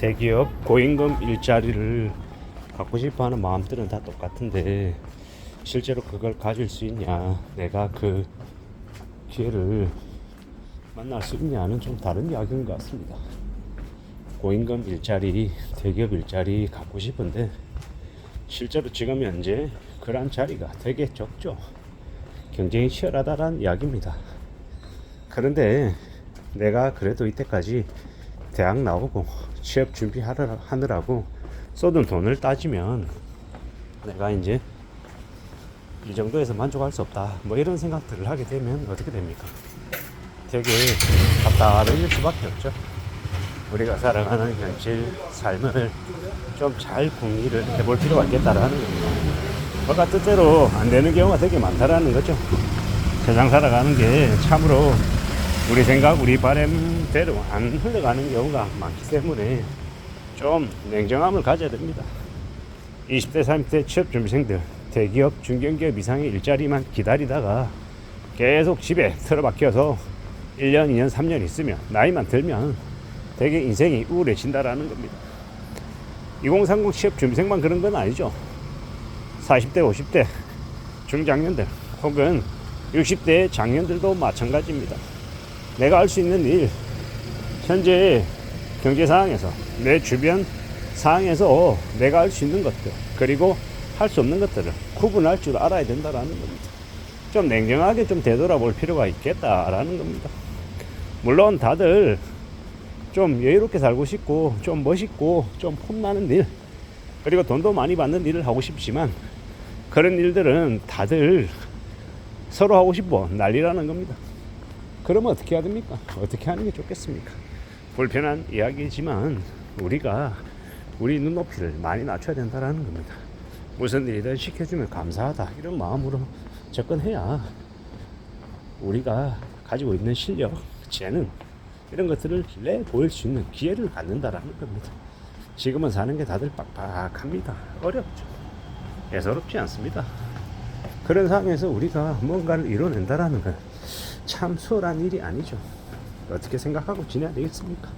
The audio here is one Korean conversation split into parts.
대기업 고임금 일자리를 갖고 싶어하는 마음들은 다 똑같은데 실제로 그걸 가질 수 있냐, 내가 그 기회를 만날 수 있냐는 좀 다른 이야기인 것 같습니다. 고임금 일자리, 대기업 일자리 갖고 싶은데 실제로 지금 현재 그런 자리가 되게 적죠. 경쟁이 치열하다는 이야기입니다. 그런데 내가 그래도 이때까지 대학 나오고 취업 준비하느라고 쏟은 돈을 따지면 내가 이제 이 정도에서 만족할 수 없다, 뭐 이런 생각들을 하게 되면 어떻게 됩니까? 되게 답답해질 수밖에 없죠. 우리가 살아가는 현실 삶을 좀 잘 궁리를 해볼 필요가 있겠다라는 겁니다. 뭐가 뜻대로 안 되는 경우가 되게 많다라는 거죠. 세상 살아가는 게 참으로 우리 생각, 우리 바람대로 안 흘러가는 경우가 많기 때문에 좀 냉정함을 가져야 됩니다. 20대, 30대 취업준비생들, 대기업, 중견기업 이상의 일자리만 기다리다가 계속 집에 틀어박혀서 1년, 2년, 3년 있으면 나이만 들면 되게 인생이 우울해진다라는 겁니다. 2030 취업준비생만 그런 건 아니죠. 40대, 50대 중장년들 혹은 60대 장년들도 마찬가지입니다. 내가 할 수 있는 일, 현재 경제 상황에서, 내 주변 상황에서 내가 할 수 있는 것들, 그리고 할 수 없는 것들을 구분할 줄 알아야 된다라는 겁니다. 좀 냉정하게 좀 되돌아볼 필요가 있겠다라는 겁니다. 물론 다들 좀 여유롭게 살고 싶고 좀 멋있고 좀 폼나는 일, 그리고 돈도 많이 받는 일을 하고 싶지만 그런 일들은 다들 서로 하고 싶어 난리라는 겁니다. 그러면 어떻게 해야 됩니까? 어떻게 하는 게 좋겠습니까? 불편한 이야기지만 우리가 우리 눈높이를 많이 낮춰야 된다는 겁니다. 무슨 일이든 시켜주면 감사하다, 이런 마음으로 접근해야 우리가 가지고 있는 실력, 재능, 이런 것들을 내보일 수 있는 기회를 갖는다라는 겁니다. 지금은 사는 게 다들 빡빡합니다. 어렵죠. 애서롭지 않습니다. 그런 상황에서 우리가 뭔가를 이뤄낸다라는 건 참 수월한 일이 아니죠. 어떻게 생각하고 지내야 되겠습니까?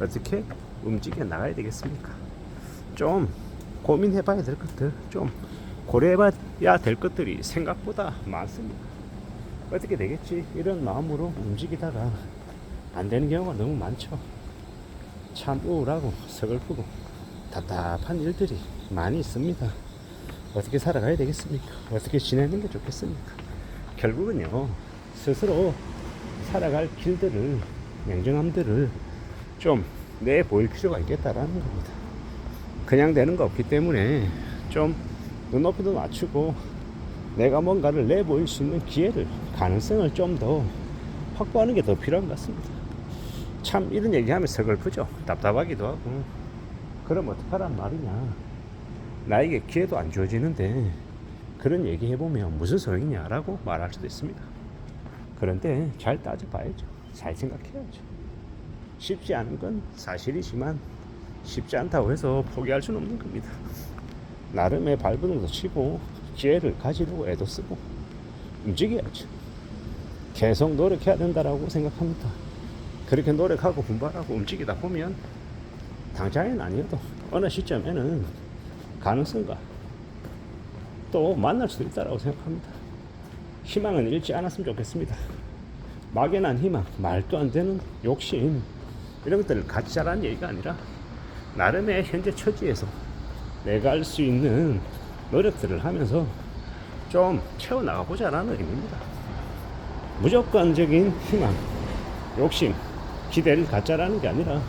어떻게 움직여 나가야 되겠습니까? 좀 고민해 봐야 될 것들, 좀 고려해 봐야 될 것들이 생각보다 많습니다. 어떻게 되겠지? 이런 마음으로 움직이다가 안 되는 경우가 너무 많죠. 참 우울하고 서글프고 답답한 일들이 많이 있습니다. 어떻게 살아가야 되겠습니까? 어떻게 지내는 게 좋겠습니까? 결국은요, 스스로 살아갈 길들을, 냉정함들을 좀 내보일 필요가 있겠다라는 겁니다. 그냥 되는 거 없기 때문에 좀 눈높이도 낮추고 내가 뭔가를 내보일 수 있는 기회를, 가능성을 좀 더 확보하는 게 더 필요한 것 같습니다. 참 이런 얘기하면 서글프죠. 답답하기도 하고. 그럼 어떡하란 말이냐, 나에게 기회도 안 주어지는데 그런 얘기 해보면 무슨 소용이냐라고 말할 수도 있습니다. 그런데 잘 따져봐야죠. 잘 생각해야죠. 쉽지 않은 건 사실이지만 쉽지 않다고 해서 포기할 수는 없는 겁니다. 나름의 발버둥도 치고 기회를 가지려고 애도 쓰고 움직여야죠. 계속 노력해야 된다라고 생각합니다. 그렇게 노력하고 분발하고 움직이다 보면 당장은 아니어도 어느 시점에는 가능성과 또 만날 수도 있다고 생각합니다. 희망은 잃지 않았으면 좋겠습니다. 막연한 희망, 말도 안 되는 욕심, 이런 것들을 가지자라는 얘기가 아니라 나름의 현재 처지에서 내가 할 수 있는 노력들을 하면서 좀 채워나가 보자라는 의미입니다. 무조건적인 희망, 욕심, 기대를 갖자라는 게 아니라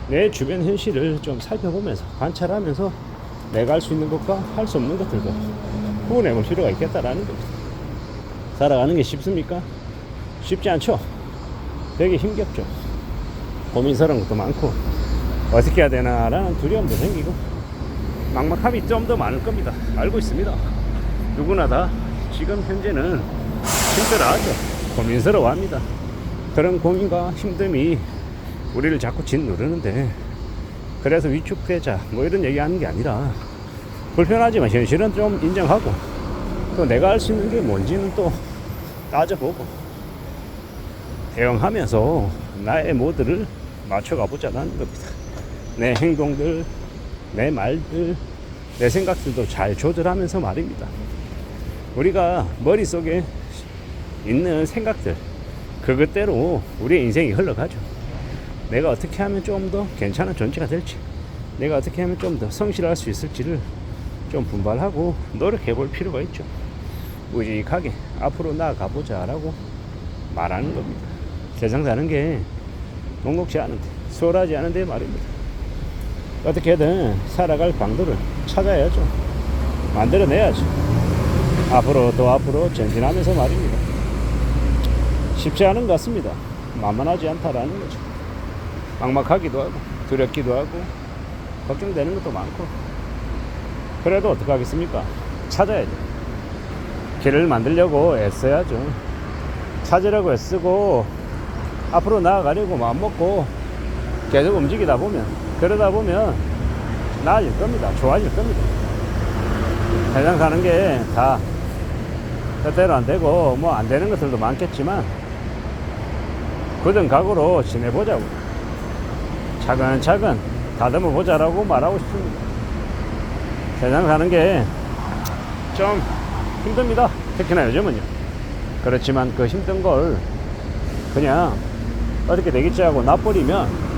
내 주변 현실을 좀 살펴보면서 관찰하면서 내가 할 수 있는 것과 할 수 없는 것들도 구분해 볼 필요가 있겠다라는 겁니다. 살아가는 게 쉽습니까? 쉽지 않죠. 되게 힘겹죠. 고민스러운 것도 많고 어떻게 해야 되나라는 두려움도 생기고 막막함이 좀 더 많을 겁니다. 알고 있습니다. 누구나 다 지금 현재는 힘들어하죠. 고민스러워합니다. 그런 고민과 힘듦이 우리를 자꾸 짓누르는데, 그래서 위축되자 뭐 이런 얘기하는 게 아니라 불편하지만 현실은 좀 인정하고 또 내가 할 수 있는 게 뭔지는 또 따져보고 대응하면서 나의 모드를 맞춰가 보자는 겁니다. 내 행동들, 내 말들, 내 생각들도 잘 조절하면서 말입니다. 우리가 머릿속에 있는 생각들, 그것대로 우리의 인생이 흘러가죠. 내가 어떻게 하면 좀 더 괜찮은 존재가 될지, 내가 어떻게 하면 좀 더 성실할 수 있을지를 좀 분발하고 노력해 볼 필요가 있죠. 우직하게 앞으로 나아가보자 라고 말하는 겁니다. 세상 사는 게 녹록지 않은데, 수월하지 않은데 말입니다. 어떻게든 살아갈 방도를 찾아야죠. 만들어내야죠. 앞으로 또 앞으로 전진하면서 말입니다. 쉽지 않은 것 같습니다. 만만하지 않다라는 거죠. 막막하기도 하고 두렵기도 하고 걱정되는 것도 많고, 그래도 어떡하겠습니까? 찾아야죠. 길을 만들려고 애써야죠. 찾으려고 애쓰고 앞으로 나아가려고 마음먹고 계속 움직이다 보면, 그러다 보면 나아질 겁니다. 좋아질 겁니다. 세상 사는 게 다 뜻대로 안 되고 뭐 안 되는 것들도 많겠지만 굳은 각오로 지내보자고, 차근차근 다듬어 보자라고 말하고 싶습니다. 세상 사는 게 좀 힘듭니다. 특히나 요즘은요. 그렇지만 그 힘든 걸 그냥 어떻게 되겠지 하고 놔버리면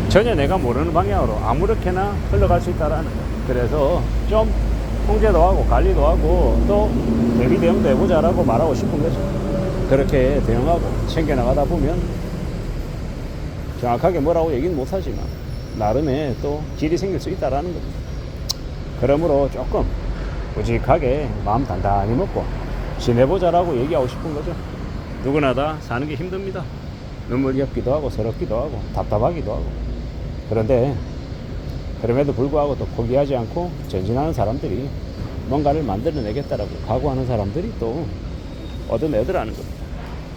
전혀 내가 모르는 방향으로 아무렇게나 흘러갈 수 있다라는 거. 그래서 좀 통제도 하고 관리도 하고 또 대비 대응도 해보자라고 말하고 싶은 거죠. 그렇게 대응하고 챙겨나가다 보면 정확하게 뭐라고 얘기는 못하지만 나름의 또 길이 생길 수 있다라는 겁니다. 그러므로 조금 우직하게 마음 단단히 먹고 지내보자라고 얘기하고 싶은 거죠. 누구나 다 사는 게 힘듭니다. 눈물겹기도 하고 서럽기도 하고 답답하기도 하고. 그런데 그럼에도 불구하고 또 포기하지 않고 전진하는 사람들이 뭔가를 만들어내겠다라고 각오하는 사람들이 또 얻어내더라는 겁니다.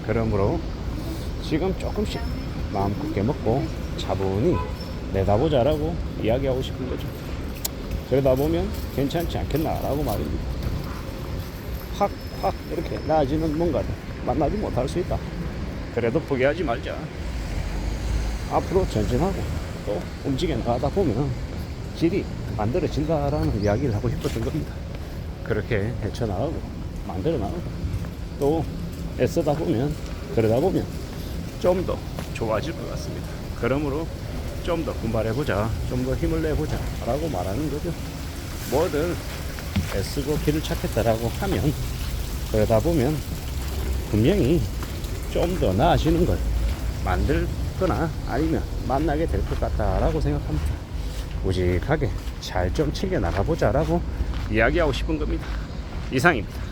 그러므로 지금 조금씩 마음 굳게 먹고 차분히 내다보자라고 이야기하고 싶은 거죠. 그러다 보면 괜찮지 않겠나라고 말입니다. 확 이렇게 나아지는 뭔가를 만나지 못할 수 있다. 그래도 포기하지 말자. 앞으로 전진하고 또 움직여 나가다 보면 길이 만들어진다라는 이야기를 하고 싶었던 겁니다. 그렇게 헤쳐나가고 만들어 나가고 또 애쓰다 보면, 그러다 보면 좀 더 좋아질 것 같습니다. 그러므로 좀 더 분발해보자, 좀 더 힘을 내보자 라고 말하는 거죠. 뭐든 애쓰고 길을 찾겠다라고 하면, 그러다 보면 분명히 좀 더 나아지는 걸 만들거나 아니면 만나게 될 것 같다라고 생각합니다. 우직하게 잘 좀 챙겨 나가보자 라고 이야기하고 싶은 겁니다. 이상입니다.